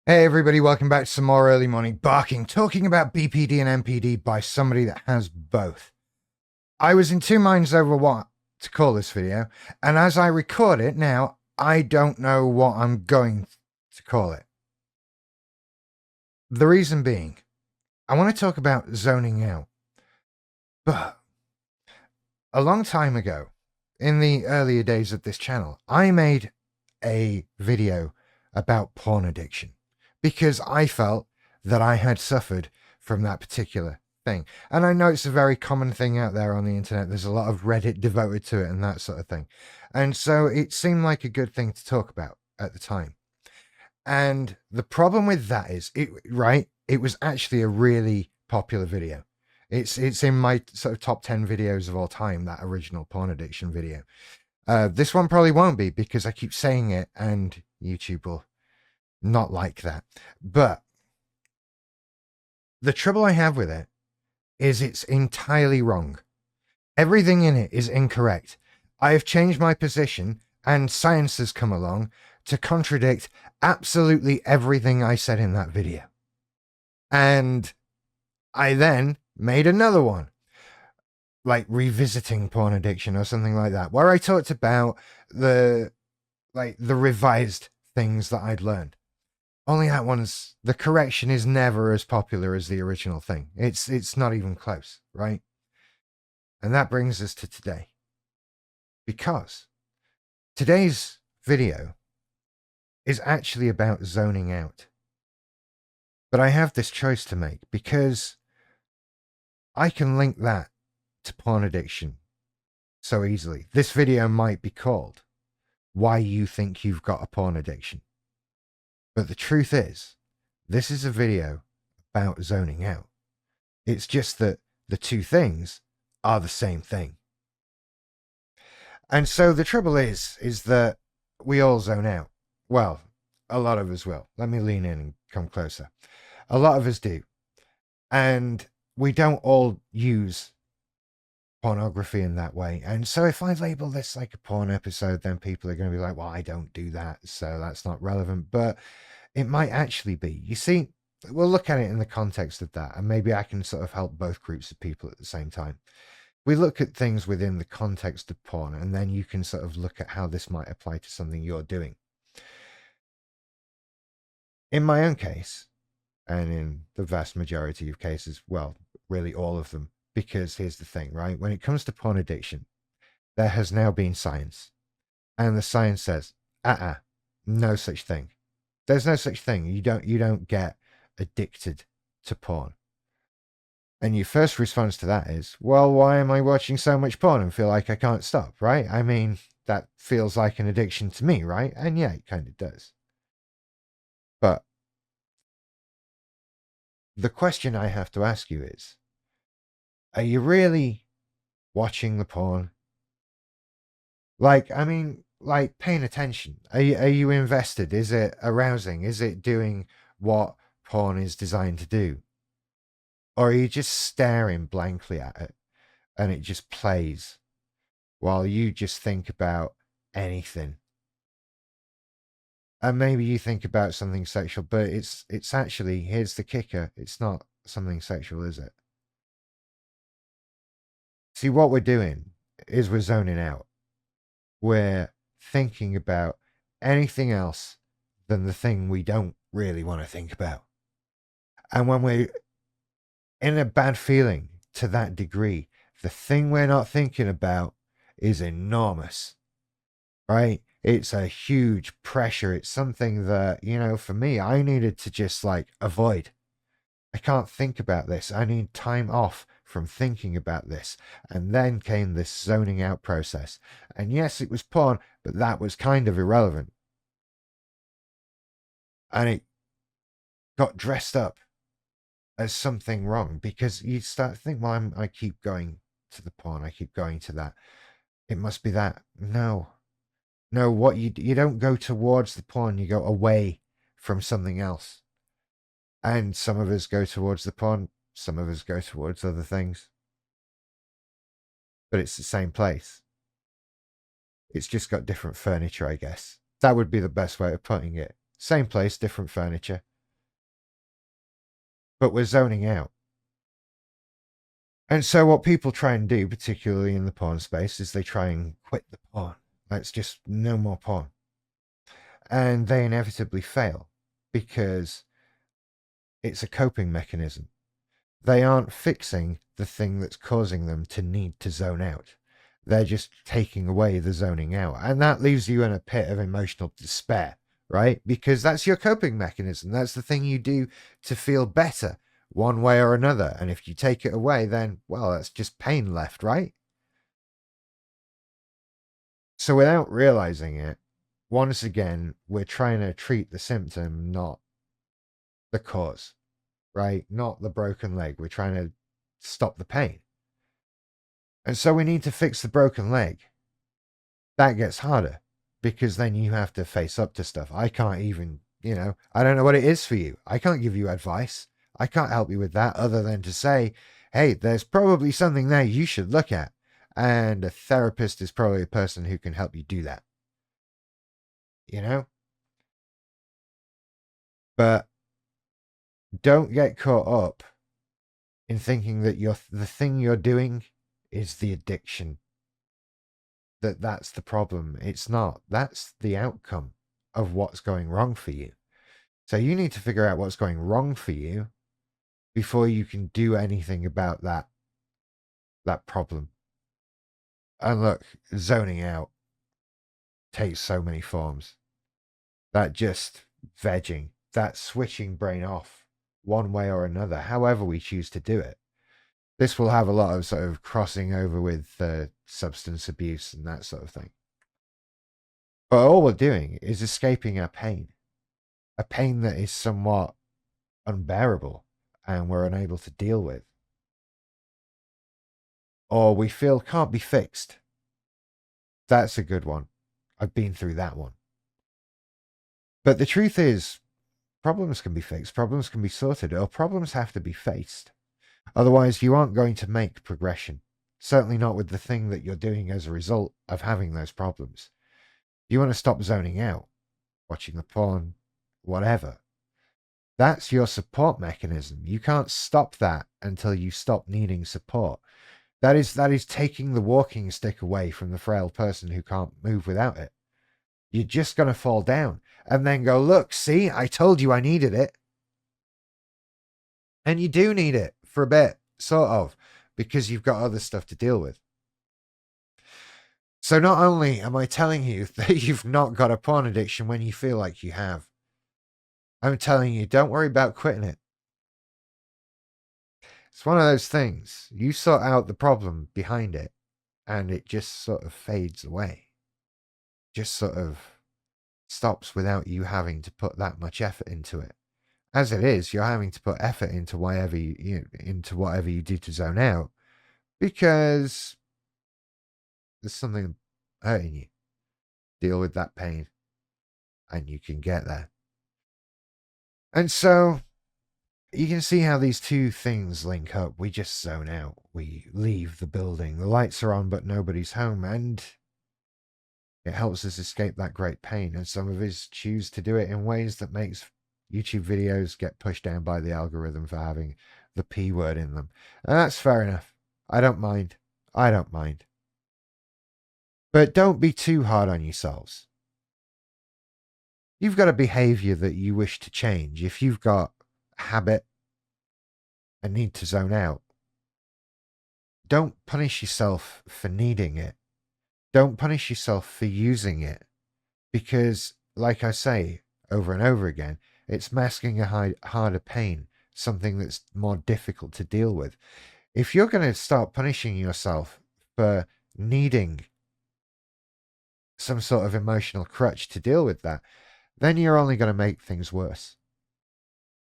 Hey everybody, welcome back to some more early morning barking, talking about BPD and MPD by somebody that has both. I was in two minds over what to call this video, and as I record it now, I don't know what I'm going to call it. The reason being, I want to talk about zoning out. But a long time ago, in the earlier days of this channel, I made a video about porn addiction because I felt that I had suffered from that particular thing. And I know it's a very common thing out there on the internet. There's a lot of Reddit devoted to it and that sort of thing. And so it seemed like a good thing to talk about at the time. And the problem with that is, it was actually a really popular video. It's in my sort of top 10 videos of all time, that original porn addiction video. This one probably won't be because I keep saying it and YouTube will not like that. But the trouble I have with it is it's entirely wrong. Everything in it is incorrect. I have changed my position and science has come along to contradict absolutely everything I said in that video. And I then made another one, like revisiting porn addiction or something like that, where I talked about the revised things that I'd learned. Only that one's, the correction is never as popular as the original thing. It's not even close, right? And that brings us to today. Because today's video is actually about zoning out. But I have this choice to make because I can link that to porn addiction so easily. This video might be called Why You Think You've Got a Porn Addiction. But the truth is, this is a video about zoning out. It's just that the two things are the same thing. And so the trouble is that we all zone out. Well, a lot of us will. Let me lean in and come closer. A lot of us do. And we don't all use pornography in that way. And so if I label this like a porn episode, then people are going to be like, well, I don't do that, so that's not relevant. But it might actually be. You see, we'll look at it in the context of that, and maybe I can sort of help both groups of people at the same time. We look at things within the context of porn, and then you can sort of look at how this might apply to something you're doing. In my own case, and in the vast majority of cases, well, really all of them, because here's the thing, right? When it comes to porn addiction, there has now been science. And the science says, no such thing. There's no such thing. You don't get addicted to porn. And your first response to that is, well, why am I watching so much porn and feel like I can't stop, right? I mean, that feels like an addiction to me, right? And yeah, it kind of does. But the question I have to ask you is, are you really watching the porn? Like, I mean, like paying attention. Are you invested? Is it arousing? Is it doing what porn is designed to do? Or are you just staring blankly at it and it just plays while you just think about anything? And maybe you think about something sexual, but it's actually, here's the kicker, it's not something sexual, is it? See, what we're doing is we're zoning out. We're thinking about anything else than the thing we don't really want to think about. And when we're in a bad feeling to that degree, the thing we're not thinking about is enormous, right? It's a huge pressure. It's something that, you know, for me, I needed to just like avoid. I can't think about this. I need time off from thinking about this. And then came this zoning out process. And yes, it was porn, but that was kind of irrelevant. And it got dressed up as something wrong because you start to think, well, I keep going to the porn. I keep going to that. It must be that. No, what you don't go towards the porn. You go away from something else. And some of us go towards the porn, some of us go towards other things. But it's the same place. It's just got different furniture, I guess. That would be the best way of putting it. Same place, different furniture. But we're zoning out. And so what people try and do, particularly in the porn space, is they try and quit the porn. Let's just no more porn. And they inevitably fail because it's a coping mechanism. They aren't fixing the thing that's causing them to need to zone out. They're just taking away the zoning out. And that leaves you in a pit of emotional despair, right? Because that's your coping mechanism. That's the thing you do to feel better one way or another. And if you take it away, then, well, that's just pain left, right? So without realizing it, once again, we're trying to treat the symptom, not the cause, right? Not the broken leg. We're trying to stop the pain. And so we need to fix the broken leg. That gets harder because then you have to face up to stuff. I can't even, I don't know what it is for you. I can't give you advice. I can't help you with that other than to say, hey, there's probably something there you should look at. And a therapist is probably a person who can help you do that. But don't get caught up in thinking that the thing you're doing is the addiction. That's the problem. It's not. That's the outcome of what's going wrong for you. So you need to figure out what's going wrong for you before you can do anything about that problem. And look, zoning out takes so many forms. That just vegging, that switching brain off one way or another, however we choose to do it. This will have a lot of sort of crossing over with substance abuse and that sort of thing. But all we're doing is escaping our pain, a pain that is somewhat unbearable and we're unable to deal with, or we feel can't be fixed. That's a good one. I've been through that one. But the truth is, problems can be fixed, problems can be sorted, or problems have to be faced. Otherwise, you aren't going to make progression. Certainly not with the thing that you're doing as a result of having those problems. You want to stop zoning out, watching the porn, whatever. That's your support mechanism. You can't stop that until you stop needing support. That is taking the walking stick away from the frail person who can't move without it. You're just going to fall down and then go, look, see, I told you I needed it. And you do need it for a bit, sort of, because you've got other stuff to deal with. So not only am I telling you that you've not got a porn addiction when you feel like you have, I'm telling you, don't worry about quitting it. It's one of those things. You sort out the problem behind it, and it just sort of fades away. Just sort of stops without you having to put that much effort into it. As it is, you're having to put effort into whatever you do to zone out, because there's something hurting you. Deal with that pain, and you can get there. And so you can see how these two things link up. We just zone out. We leave the building. The lights are on, but nobody's home, and it helps us escape that great pain. And some of us choose to do it in ways that makes YouTube videos get pushed down by the algorithm for having the P word in them. And that's fair enough. I don't mind. But don't be too hard on yourselves. You've got a behavior that you wish to change. If you've got a habit and need to zone out, don't punish yourself for needing it. Don't punish yourself for using it. Because, like I say over and over again, it's masking a harder pain, something that's more difficult to deal with. If you're going to start punishing yourself for needing some sort of emotional crutch to deal with that, then you're only going to make things worse.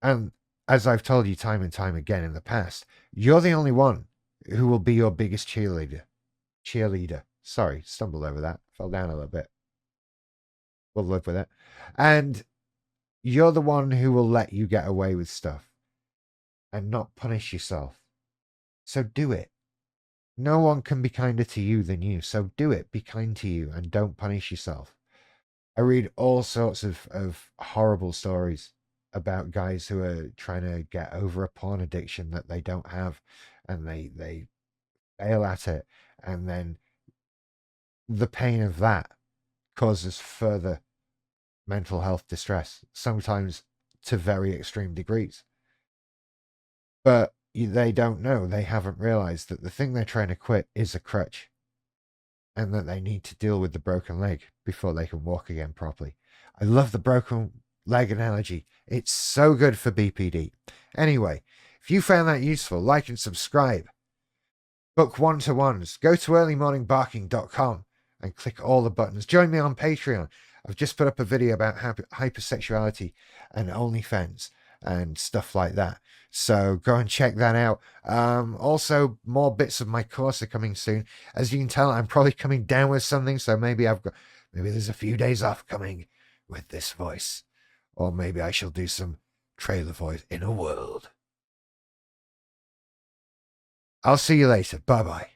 And as I've told you time and time again in the past, you're the only one who will be your biggest cheerleader. Sorry, stumbled over that. Fell down a little bit. We'll live with it. And you're the one who will let you get away with stuff and not punish yourself. So do it. No one can be kinder to you than you. So do it. Be kind to you and don't punish yourself. I read all sorts of horrible stories about guys who are trying to get over a porn addiction that they don't have, and they fail at it, and then the pain of that causes further mental health distress, sometimes to very extreme degrees. But they don't know, they haven't realized that the thing they're trying to quit is a crutch, and that they need to deal with the broken leg before they can walk again properly. I love the broken leg analogy. It's so good for BPD. Anyway, if you found that useful, like and subscribe. Book one-to-ones. Go to earlymorningbarking.com and click all the buttons. Join me on Patreon. I've just put up a video about hypersexuality and OnlyFans and stuff like that. So go and check that out. Also, more bits of my course are coming soon. As you can tell, I'm probably coming down with something, so maybe there's a few days off coming with this voice. Or maybe I shall do some trailer voice in a world. I'll see you later. Bye-bye.